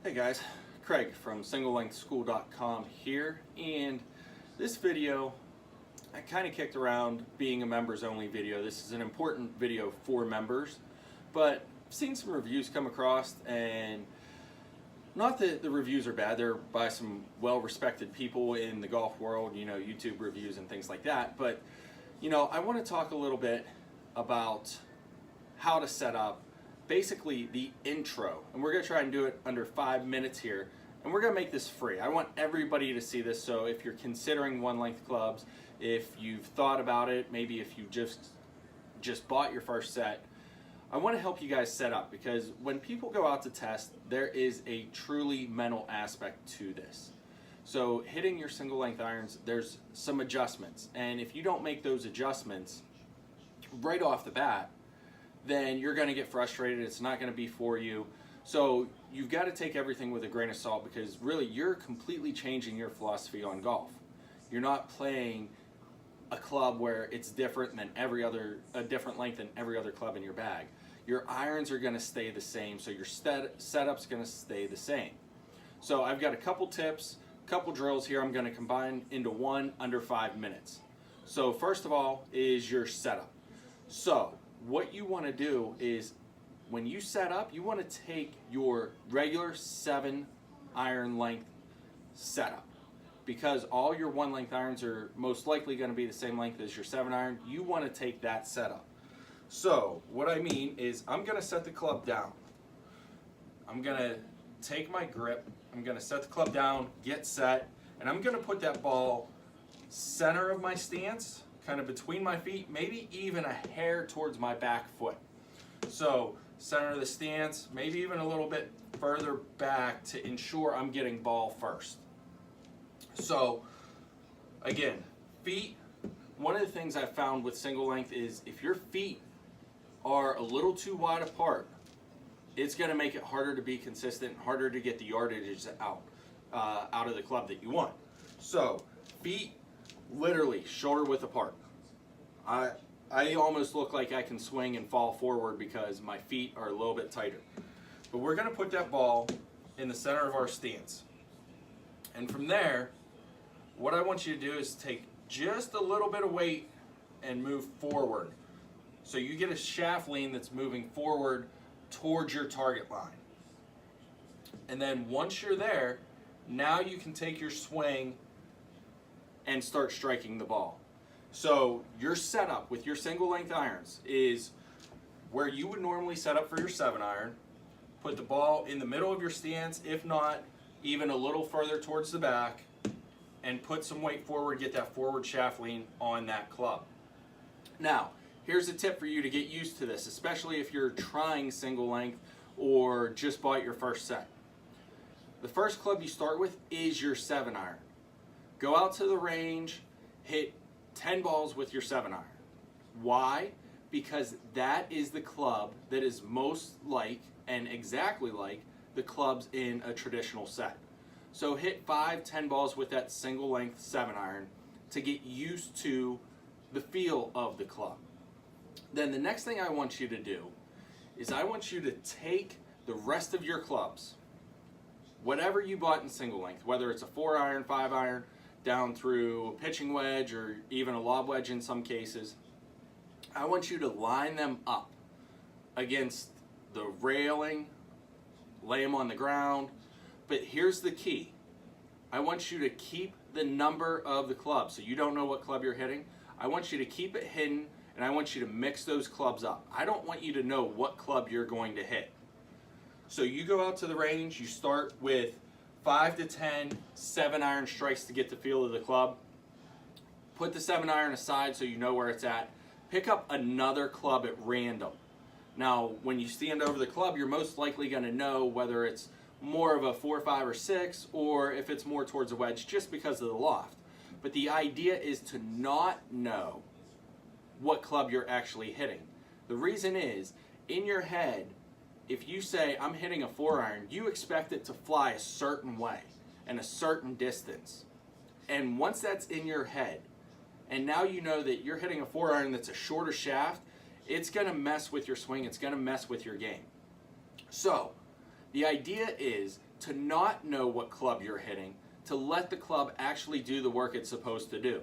Hey guys, Craig from SingleLengthSchool.com here, and this video I kind of kicked around being a members only video. This is an important video for members, but I've seen some reviews come across, and not that the reviews are bad, they're by some well-respected people in the golf world, you know, YouTube reviews and things like that, but you know, I want to talk a little bit about how to set up basically the intro, and we're going to try and do it under 5 minutes here, and we're going to make this free. I want everybody to see this, so if you're considering one length clubs, if you've thought about it, maybe if you just bought your first set, I want to help you guys set up, because when people go out to test, there is a truly mental aspect to this. So hitting your single length irons, there's some adjustments, and if you don't make those adjustments right off the bat, then you're going to get frustrated. It's not going to be for you. So you've got to take everything with a grain of salt, because really you're completely changing your philosophy on golf. You're not playing a club where it's different than a different length than every other club in your bag. Your irons are going to stay the same, so your setup's going to stay the same. So I've got a couple tips, a couple drills here I'm going to combine into one under 5 minutes. So first of all is your setup. So what you want to do is, when you set up, you want to take your regular 7 iron length setup, because all your 1 length irons are most likely going to be the same length as your 7 iron. You want to take that setup. So what I mean is, I'm going to set the club down. I'm going to take my grip, I'm going to set the club down, get set, and I'm going to put that ball center of my stance, kind of between my feet, maybe even a hair towards my back foot. So center of the stance, maybe even a little bit further back to ensure I'm getting ball first. So again, feet, one of the things I've found with single length is if your feet are a little too wide apart, it's going to make it harder to be consistent, harder to get the yardage out of the club that you want. So feet literally shoulder width apart. I almost look like I can swing and fall forward because my feet are a little bit tighter. But we're going to put that ball in the center of our stance. And from there, what I want you to do is take just a little bit of weight and move forward. So you get a shaft lean that's moving forward towards your target line. And then once you're there, now you can take your swing and start striking the ball. So your setup with your single length irons is where you would normally set up for your 7 iron. Put the ball in the middle of your stance, if not even a little further towards the back, and put some weight forward, get that forward shaft lean on that club. Now, here's a tip for you to get used to this, especially if you're trying single length or just bought your first set. The first club you start with is your 7 iron. Go out to the range, hit 10 balls with your 7 iron. Why? Because that is the club that is most like and exactly like the clubs in a traditional set. So hit 5-10 balls with that single length 7 iron to get used to the feel of the club. Then the next thing I want you to do is I want you to take the rest of your clubs, whatever you bought in single length, whether it's a 4 iron, 5 iron, down through a pitching wedge or even a lob wedge in some cases, I want you to line them up against the railing, lay them on the ground. But here's the key. I want you to keep the number of the club. So you don't know what club you're hitting. I want you to keep it hidden, and I want you to mix those clubs up. I don't want you to know what club you're going to hit. So you go out to the range, you start with 5 to 10 7 iron strikes to get the feel of the club. Put the 7 iron aside so you know where it's at. Pick up another club at random. Now, when you stand over the club, you're most likely going to know whether it's more of a 4, 5, or 6, or if it's more towards a wedge just because of the loft. But the idea is to not know what club you're actually hitting. The reason is, in your head, if you say, I'm hitting a 4 iron, you expect it to fly a certain way and a certain distance. And once that's in your head, and now you know that you're hitting a 4 iron that's a shorter shaft, it's going to mess with your swing, it's going to mess with your game. So The idea is to not know what club you're hitting, to let the club actually do the work it's supposed to do.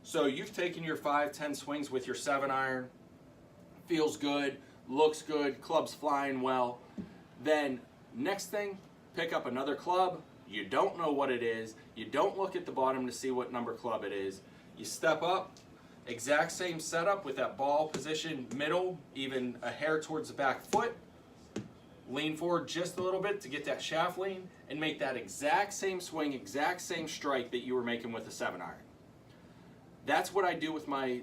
So you've taken your 5-10 swings with your 7-iron, feels good, looks good, club's flying well. Then next thing, pick up another club. You don't know what it is. You don't look at the bottom to see what number club it is. You step up, exact same setup with that ball position middle, even a hair towards the back foot. Lean forward just a little bit to get that shaft lean and make that exact same swing, exact same strike that you were making with a 7-iron. That's what I do with my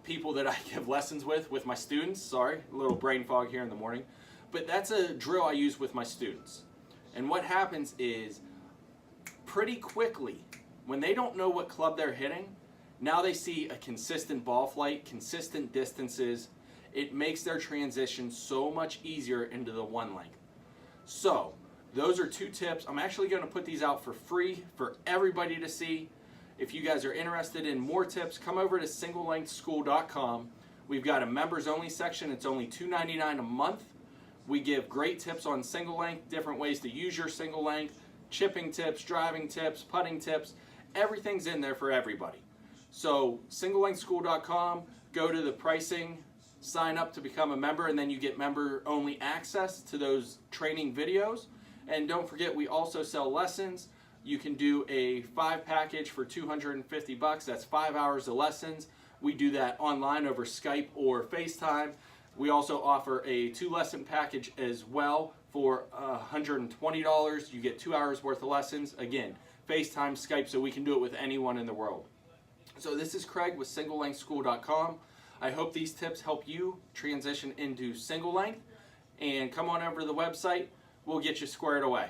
people that I give lessons with my students. Sorry, a little brain fog here in the morning. But that's a drill I use with my students. And what happens is, pretty quickly, when they don't know what club they're hitting, now they see a consistent ball flight, consistent distances. It makes their transition so much easier into the one length. So, those are 2 tips. I'm actually going to put these out for free for everybody to see. If you guys are interested in more tips, come over to singlelengthschool.com. We've got a members only section. It's only $2.99 a month. We give great tips on single length, different ways to use your single length, chipping tips, driving tips, putting tips. Everything's in there for everybody. So singlelengthschool.com, go to the pricing, sign up to become a member, and then you get member only access to those training videos. And don't forget, we also sell lessons. You can do a 5 package for $250. That's 5 hours of lessons. We do that online over Skype or FaceTime. We also offer a 2-lesson package as well for $120. You get 2 hours worth of lessons. Again, FaceTime, Skype, so we can do it with anyone in the world. So this is Craig with singlelengthschool.com. I hope these tips help you transition into single length. And come on over to the website. We'll get you squared away.